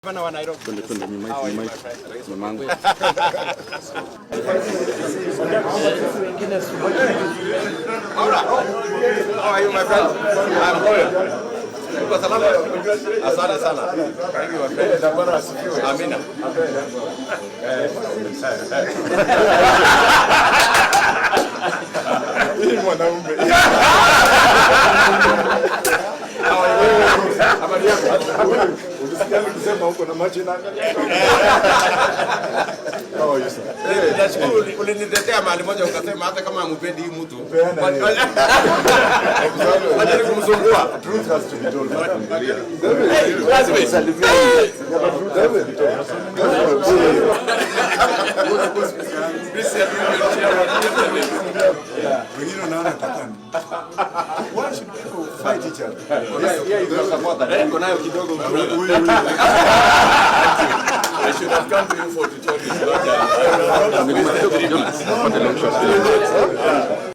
How are you, my friend? I'm good. Asante sana. Thank you, my friend. Amina. Nashukuru uliniletea mahali moja ukasema hata kama mpendi mtu. Acha kumsumbua. Truth has to be told. Why should people fight each other? I should have come to you for tutorials.